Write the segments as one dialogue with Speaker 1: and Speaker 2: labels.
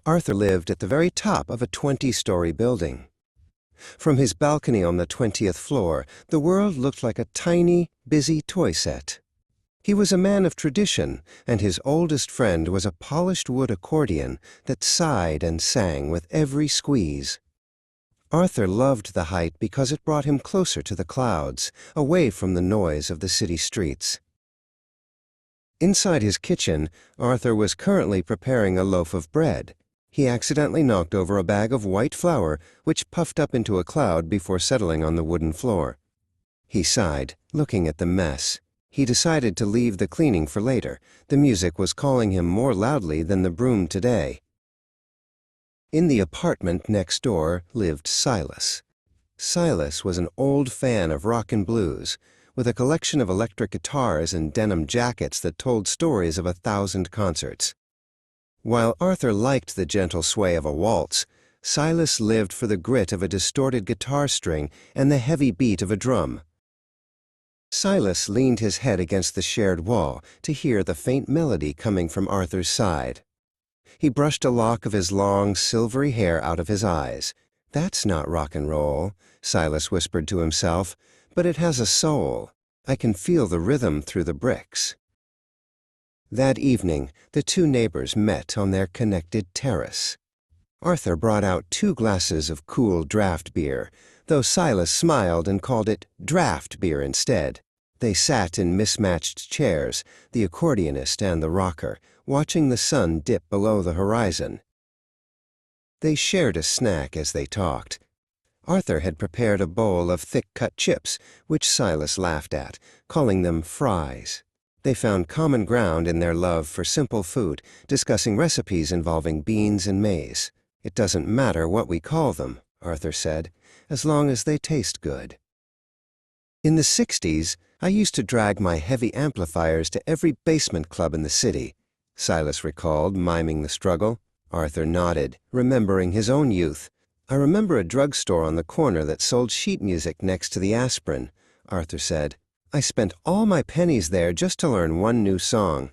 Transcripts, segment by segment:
Speaker 1: Arthur lived at the very top of a 20-story building. From his balcony on the 20th floor, the world looked like a tiny, busy toy set. He was a man of tradition, and his oldest friend was a polished wood accordion that sighed and sang with every squeeze. Arthur loved the height because it brought him closer to the clouds, away from the noise of the city streets. Inside his kitchen, Arthur was currently preparing a loaf of bread. He accidentally knocked over a bag of white flour, which puffed up into a cloud before settling on the wooden floor. He sighed, looking at the mess. He decided to leave the cleaning for later. The music was calling him more loudly than the broom today. In the apartment next door lived Silas. Silas was an old fan of rock and blues, with a collection of electric guitars and denim jackets that told stories of 1,000 concerts. While Arthur liked the gentle sway of a waltz, Silas lived for the grit of a distorted guitar string and the heavy beat of a drum. Silas leaned his head against the shared wall to hear the faint melody coming from Arthur's side. He brushed a lock of his long, silvery hair out of his eyes. "That's not rock and roll," Silas whispered to himself, "but it has a soul. I can feel the rhythm through the bricks." That evening, the two neighbors met on their connected terrace. Arthur brought out 2 glasses of cool draft beer, though Silas smiled and called it draft beer instead. They sat in mismatched chairs, the accordionist and the rocker, watching the sun dip below the horizon. They shared a snack as they talked. Arthur had prepared a bowl of thick-cut chips, which Silas laughed at, calling them fries. They found common ground in their love for simple food, discussing recipes involving beans and maize. "It doesn't matter what we call them," Arthur said, "as long as they taste good." "In the 60s, I used to drag my heavy amplifiers to every basement club in the city," Silas recalled, miming the struggle. Arthur nodded, remembering his own youth. "I remember a drugstore on the corner that sold sheet music next to the Aspirin," Arthur said. "I spent all my pennies there just to learn one new song."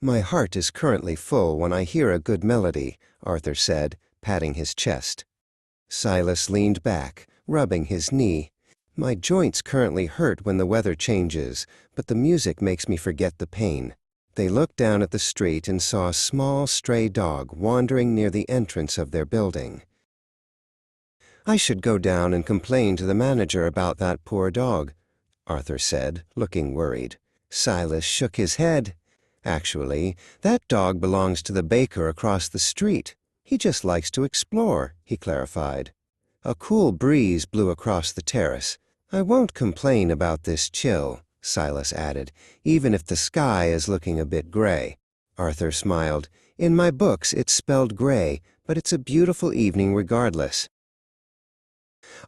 Speaker 1: "My heart is currently full when I hear a good melody," Arthur said, patting his chest. Silas leaned back, rubbing his knee. "My joints currently hurt when the weather changes, but the music makes me forget the pain." They looked down at the street and saw a small stray dog wandering near the entrance of their building. "I should go down and complain to the manager about that poor dog," Arthur said, looking worried. Silas shook his head. "Actually, that dog belongs to the baker across the street. He just likes to explore," he clarified. A cool breeze blew across the terrace. "I won't complain about this chill," Silas added, "even if the sky is looking a bit gray." Arthur smiled. "In my books it's spelled gray, but it's a beautiful evening regardless."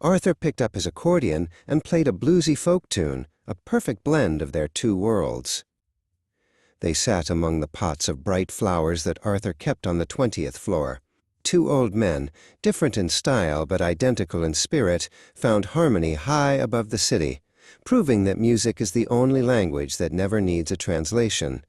Speaker 1: Arthur picked up his accordion and played a bluesy folk tune, a perfect blend of their 2 worlds. They sat among the pots of bright flowers that Arthur kept on the 20th floor. 2 old men, different in style but identical in spirit, found harmony high above the city, proving that music is the only language that never needs a translation.